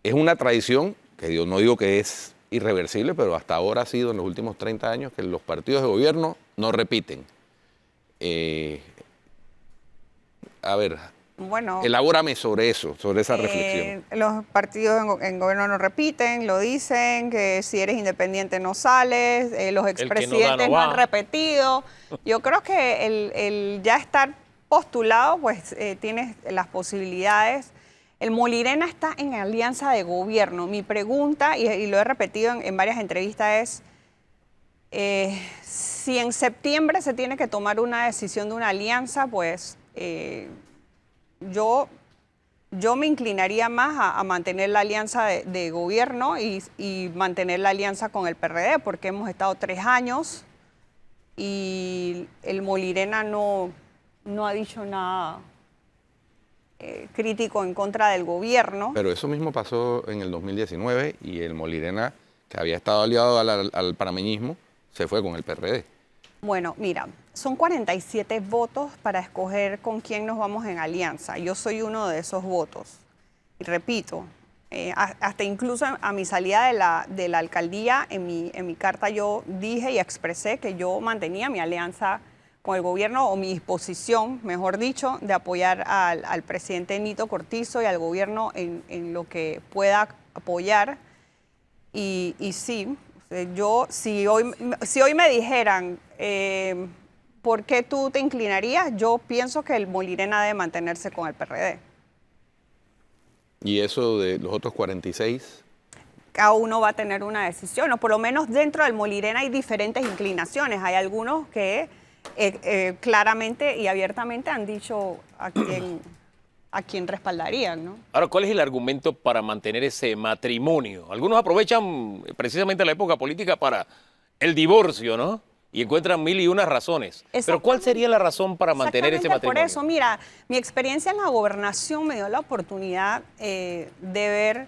Es una tradición, que yo no digo que es irreversible, pero hasta ahora ha sido en los últimos 30 años que los partidos de gobierno no repiten. A ver, bueno, elabórame sobre eso, sobre esa reflexión. Los partidos en gobierno no repiten, lo dicen, que si eres independiente no sales, los expresidentes no han repetido. Yo creo que el ya estar postulado, pues tienes las posibilidades. El Molirena está en alianza de gobierno. Mi pregunta, y lo he repetido en varias entrevistas, es si en septiembre se tiene que tomar una decisión de una alianza, pues yo me inclinaría más a mantener la alianza de gobierno y mantener la alianza con el PRD, porque hemos estado 3 años y el Molirena no ha dicho nada crítico en contra del gobierno. Pero eso mismo pasó en el 2019 y el Molirena, que había estado aliado al panameñismo, se fue con el PRD. Bueno, mira, son 47 votos para escoger con quién nos vamos en alianza. Yo soy uno de esos votos. Y repito, hasta incluso a mi salida de la alcaldía, en mi carta yo dije y expresé que yo mantenía mi alianza con el gobierno, o mi disposición, mejor dicho, de apoyar al presidente Nito Cortizo y al gobierno en lo que pueda apoyar. Y sí, yo, si hoy me dijeran, ¿por qué tú te inclinarías? Yo pienso que el Molirena debe mantenerse con el PRD. ¿Y eso de los otros 46? Cada uno va a tener una decisión, o por lo menos dentro del Molirena hay diferentes inclinaciones. Hay algunos que claramente y abiertamente han dicho a quién respaldarían, ¿no? Ahora, ¿cuál es el argumento para mantener ese matrimonio? Algunos aprovechan precisamente la época política para el divorcio, ¿no? Y encuentran 1001 razones. Pero ¿cuál sería la razón para mantener ese matrimonio? Por eso, mira, mi experiencia en la gobernación me dio la oportunidad de ver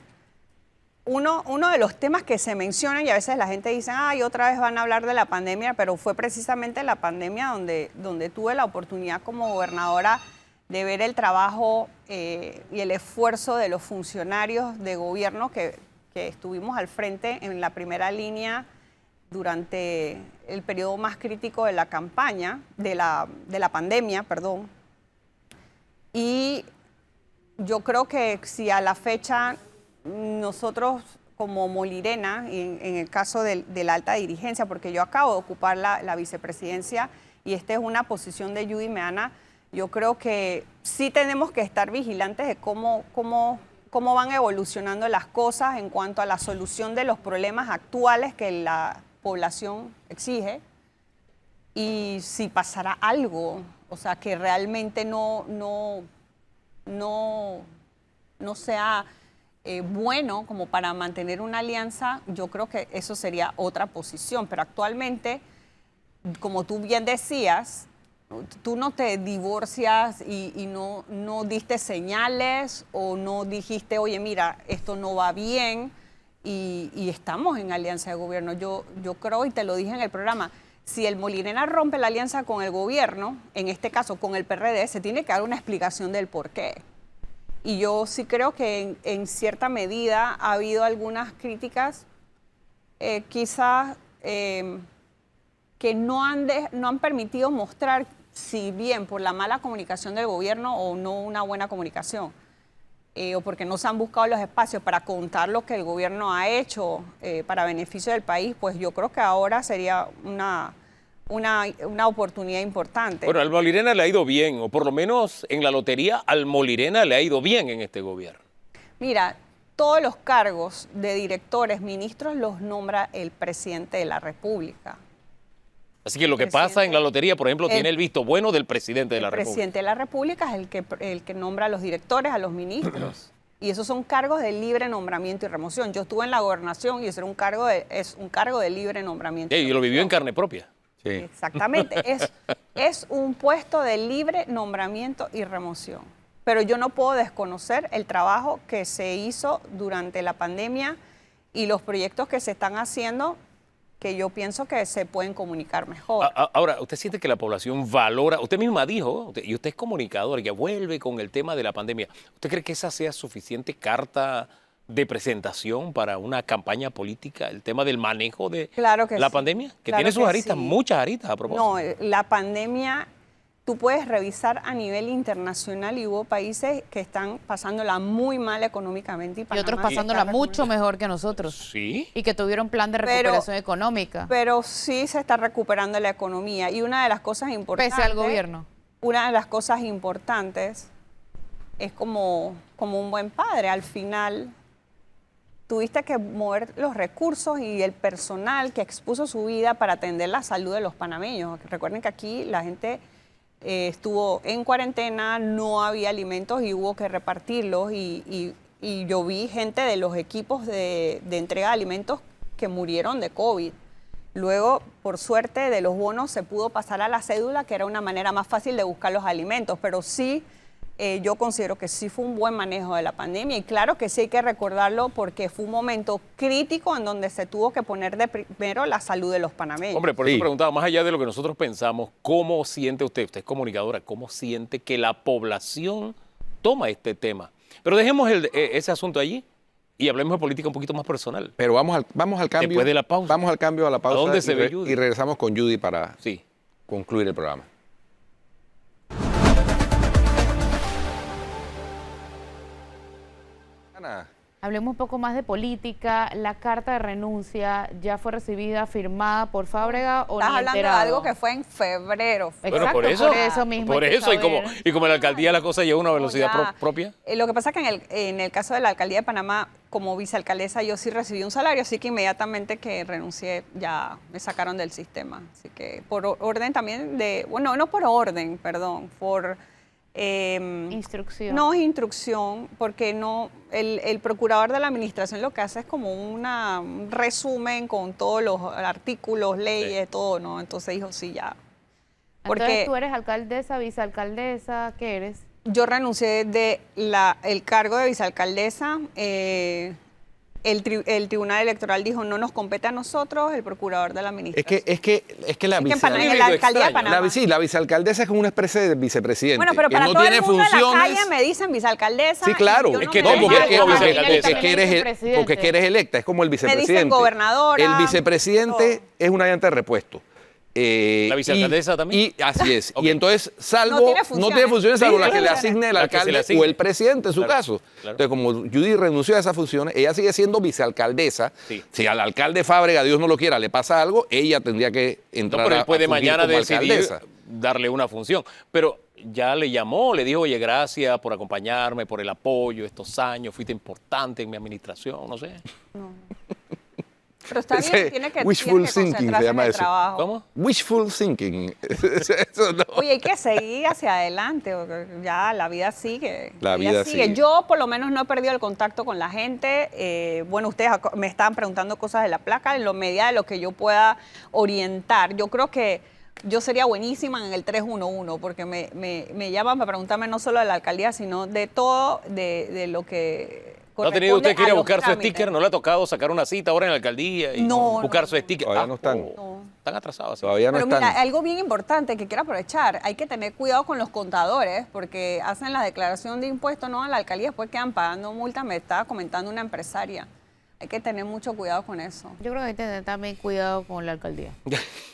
uno de los temas que se mencionan, y a veces la gente dice, ay, otra vez van a hablar de la pandemia, pero fue precisamente la pandemia donde tuve la oportunidad como gobernadora de ver el trabajo y el esfuerzo de los funcionarios de gobierno que estuvimos al frente en la primera línea durante el periodo más crítico de la campaña, de la pandemia, perdón. Y yo creo que si a la fecha nosotros como Molirena, en el caso de la alta dirigencia, porque yo acabo de ocupar la vicepresidencia y esta es una posición de Judy Meana, yo creo que sí tenemos que estar vigilantes de cómo van evolucionando las cosas en cuanto a la solución de los problemas actuales que la población exige y si pasará algo, o sea, que realmente no sea bueno como para mantener una alianza, yo creo que eso sería otra posición, pero actualmente, como tú bien decías, tú no te divorcias y no diste señales o no dijiste, oye, mira, esto no va bien y estamos en alianza de gobierno. Yo creo, y te lo dije en el programa, si el Molirena rompe la alianza con el gobierno, en este caso con el PRD, se tiene que dar una explicación del por qué. Y yo sí creo que en cierta medida ha habido algunas críticas, quizás que no han permitido mostrar si bien por la mala comunicación del gobierno o no una buena comunicación, o porque no se han buscado los espacios para contar lo que el gobierno ha hecho para beneficio del país, pues yo creo que ahora sería una oportunidad importante. Bueno, al Molirena le ha ido bien, o por lo menos en la lotería al Molirena le ha ido bien en este gobierno. Mira, todos los cargos de directores, ministros, los nombra el presidente de la República. Así que lo que pasa en la lotería, por ejemplo, tiene el visto bueno del presidente de la República. El presidente de la República es el que nombra a los directores, a los ministros. Y esos son cargos de libre nombramiento y remoción. Yo estuve en la gobernación y eso es un cargo de libre nombramiento. Y lo vivió en carne propia. Sí. Exactamente. Es un puesto de libre nombramiento y remoción. Pero yo no puedo desconocer el trabajo que se hizo durante la pandemia y los proyectos que se están haciendo, que yo pienso que se pueden comunicar mejor. Ahora, ¿usted siente que la población valora? Usted misma dijo, y usted es comunicador, que vuelve con el tema de la pandemia. ¿Usted cree que esa sea suficiente carta de presentación para una campaña política, el tema del manejo de la pandemia? Que tiene sus aristas, muchas aristas a propósito. No, la pandemia, tú puedes revisar a nivel internacional y hubo países que están pasándola muy mal económicamente. Y otros pasándola mucho mejor que nosotros. Sí. Y que tuvieron plan de recuperación económica. Pero sí se está recuperando la economía. Y una de las cosas importantes... Pese al gobierno. Una de las cosas importantes es como un buen padre. Al final tuviste que mover los recursos y el personal que expuso su vida para atender la salud de los panameños. Recuerden que aquí la gente estuvo en cuarentena, no había alimentos y hubo que repartirlos y yo vi gente de los equipos de entrega de alimentos que murieron de COVID. Luego, por suerte, de los bonos se pudo pasar a la cédula, que era una manera más fácil de buscar los alimentos, pero sí, yo considero que sí fue un buen manejo de la pandemia y claro que sí hay que recordarlo porque fue un momento crítico en donde se tuvo que poner de primero la salud de los panameños. Hombre, por eso preguntaba, más allá de lo que nosotros pensamos, ¿cómo siente usted es comunicadora, cómo siente que la población toma este tema? Pero dejemos ese asunto allí y hablemos de política un poquito más personal. Pero vamos al cambio. Después de la pausa. Vamos al cambio, a la pausa. ¿A dónde se ve Judy? Y regresamos con Judy para concluir el programa. Hablemos un poco más de política. La carta de renuncia ya fue recibida, firmada por Fábrega o Estás ni hablando enterado. de algo que fue en febrero. Exacto, bueno, por eso mismo. Por hay que eso, y como en la alcaldía la cosa lleva una velocidad propia. Lo que pasa es que en el caso de la alcaldía de Panamá, como vicealcaldesa, yo sí recibí un salario, así que inmediatamente que renuncié ya me sacaron del sistema. Así que por orden también bueno, no por orden, perdón, por... instrucción. No es instrucción, porque no el procurador de la administración lo que hace es como un resumen con todos los artículos, leyes, todo, ¿no? Entonces dijo, sí, ya. Entonces tú eres alcaldesa, vicealcaldesa, ¿qué eres? Yo renuncié el cargo de vicealcaldesa el Tribunal Electoral dijo no nos compete a nosotros, el procurador de la administración. Es que la en la vicealcaldesa... alcaldía de Panamá. Sí, la vicealcaldesa es como una especie de vicepresidente. Bueno, pero que para no todo tiene el mundo funciones. en la calle me dicen vicealcaldesa. Sí, claro. y yo Es no que me te dejo quieres como llamar. vicealcaldesa. porque que eres electa, es como el vicepresidente. dicen gobernadora, El vicepresidente todo. es un ayudante de repuesto. ¿La vicealcaldesa también? Y así es. Ok. Y entonces, salvo, No tiene funciones. salvo Sí, las que no le tiene. asigne el Las que se alcalde le asigne. o el presidente en su Claro, caso. claro. Entonces, como Judy renunció a esas funciones, ella sigue siendo vicealcaldesa. Sí. Si al alcalde Fábrega, Dios no lo quiera, le pasa algo, ella tendría que No, entrar pero él puede a fungir mañana como decidir alcaldesa. darle una función. Pero ya le llamó, le dijo, oye, gracias por acompañarme, por el apoyo estos años, fuiste importante en mi administración, no sé. Pero está Ese bien, tiene que wishful thinking se concentrarse llama en el eso. trabajo. ¿Cómo? Wishful thinking. Eso no. Oye, hay que seguir hacia adelante, porque ya la vida sigue. La vida sigue. Yo por lo menos no he perdido el contacto con la gente. Bueno, ustedes me estaban preguntando cosas de la placa, en lo medida de lo que yo pueda orientar. Yo creo que yo sería buenísima en el 311, porque me llaman para preguntarme no solo de la alcaldía, sino de todo, de lo que... ¿No ha tenido usted que ir a los buscar su trámites. sticker? ¿No le ha tocado sacar una cita ahora en la alcaldía y No, buscar no, su sticker? Todavía no están. No. Están atrasados. ¿sí? Todavía no Pero están. mira, algo bien importante que quiero aprovechar, hay que tener cuidado con los contadores, porque hacen la declaración de impuestos, no a la alcaldía, después quedan pagando multa, me estaba comentando una empresaria. Hay que tener mucho cuidado con eso. Yo creo que hay que tener también cuidado con la alcaldía.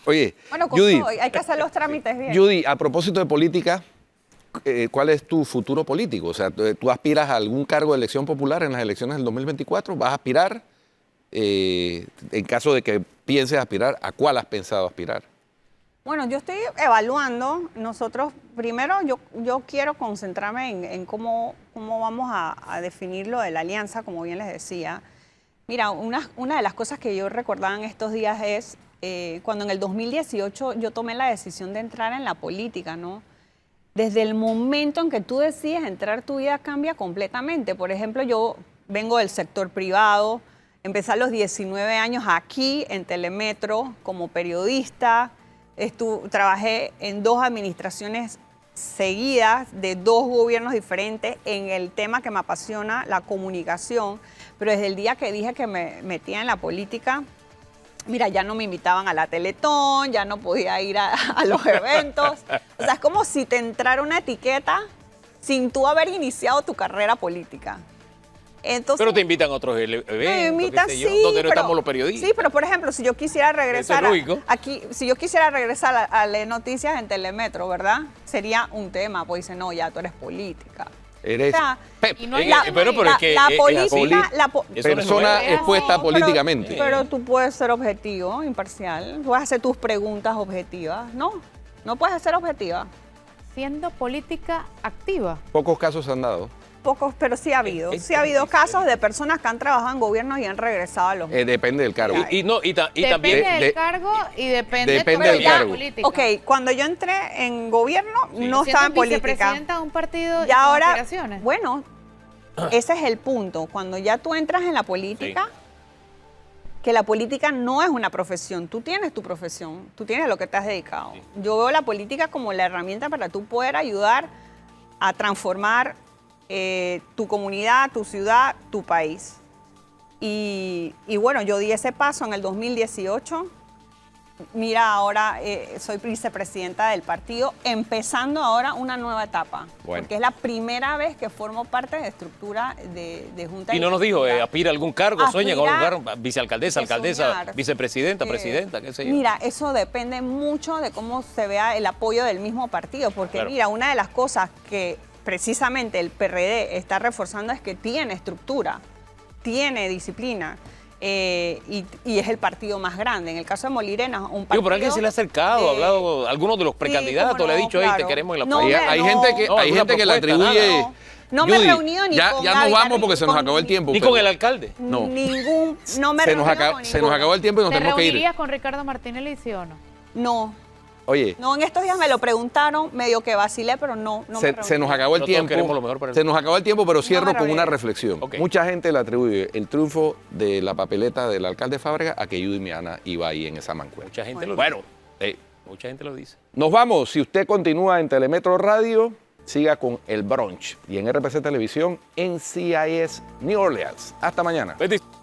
Oye, Bueno, con Judy, todo, hay que hacer los trámites bien. Judy, a propósito de política, ¿cuál es tu futuro político? O sea, ¿tú aspiras a algún cargo de elección popular en las elecciones del 2024? ¿Vas a aspirar? En caso de que pienses aspirar, ¿a cuál has pensado aspirar? Bueno, yo estoy evaluando. Nosotros, primero, yo quiero concentrarme en cómo vamos a definir lo de la alianza, como bien les decía. Mira, una de las cosas que yo recordaba en estos días es cuando en el 2018 yo tomé la decisión de entrar en la política, ¿no? Desde el momento en que tú decides entrar, tu vida cambia completamente. Por ejemplo, yo vengo del sector privado, empecé a los 19 años aquí en Telemetro como periodista, trabajé en 2 administraciones seguidas de 2 gobiernos diferentes en el tema que me apasiona, la comunicación, pero desde el día que dije que me metía en la política, mira, ya no me invitaban a la Teletón, ya no podía ir a los eventos. O sea, es como si te entrara una etiqueta sin tú haber iniciado tu carrera política. Entonces, Pero te invitan a otros eventos, me invitan, qué sé yo, sí, donde no pero, estamos los periodistas. sí, pero por ejemplo, si yo quisiera regresar Eso es lógico. aquí, si yo quisiera regresar a leer noticias en Telemetro, ¿verdad? Sería un tema, pues dice, no, ya tú eres política. Eres O sea, Pep, y no hay pero es que la es política, así. la po- Eso no es persona nuevo. expuesta pero- políticamente. Pero tú puedes ser objetivo, imparcial, puedes hacer tus preguntas objetivas. No puedes ser objetiva. Siendo política activa. Pocos casos se han dado. Pocos, pero sí ha habido. Sí ha habido casos de personas que han trabajado en gobiernos y han regresado a los... Depende del cargo. Y Depende también... del cargo y depende Depende de del la cargo. política. Ok, cuando yo entré en gobierno, no Siendo estaba en política. vicepresidenta de un partido y Ya con ahora, aspiraciones. bueno, ese es el punto. Cuando ya tú entras en la política, que la política no es una profesión. Tú tienes tu profesión, tú tienes lo que te has dedicado. Yo veo la política como la herramienta para tú poder ayudar a transformar tu comunidad, tu ciudad, tu país. Y bueno, yo di ese paso en el 2018. Mira, ahora soy vicepresidenta del partido, empezando ahora una nueva etapa, Bueno. porque es la primera vez que formo parte de estructura de Junta. Y no nos dijo, Directiva. aspira a algún cargo, sueña con Aspirar, algún cargo, vicealcaldesa, de alcaldesa, soñar. vicepresidenta, presidenta, qué sé yo. Mira, eso depende mucho de cómo se vea el apoyo del mismo partido, porque Claro. mira, una de las cosas que precisamente el PRD está reforzando es que tiene estructura, tiene disciplina. Y es el partido más grande. En el caso de Molirena, un partido... Digo, pero alguien se le ha acercado, ha hablado, algunos de los precandidatos, cómo le ha no, dicho, hey, te claro. queremos en la No, política. hombre, Hay no. gente que, No, hay alguna gente que le propuesta, atribuye. nada, No me he Judy, reunido ni ya, con ya nos Gaby vamos porque se nos con- acabó el tiempo. Ni pero con el alcalde. No. Ningún... No me he se nos, reunido acaba- con se nos ninguno. acabó el tiempo y nos ¿Te tenemos que ir. reunirías con Ricardo Martinelli, sí o no? No. Oye, No, en estos días me lo preguntaron, medio que vacilé, pero no me se reuní. nos acabó el Pero todos tiempo. queremos lo mejor para el- Se nos acabó el tiempo, pero cierro me con una reuní. reflexión. Ok. Mucha gente le atribuye el triunfo de la papeleta del alcalde Fábrega a que Judy Miana iba ahí en esa mancuerna. Mucha gente lo Bueno, dice. Mucha gente lo dice. nos vamos. Si usted continúa en Telemetro Radio, siga con El Brunch y en RPC Televisión en CIS New Orleans. Hasta mañana. Bendiciones.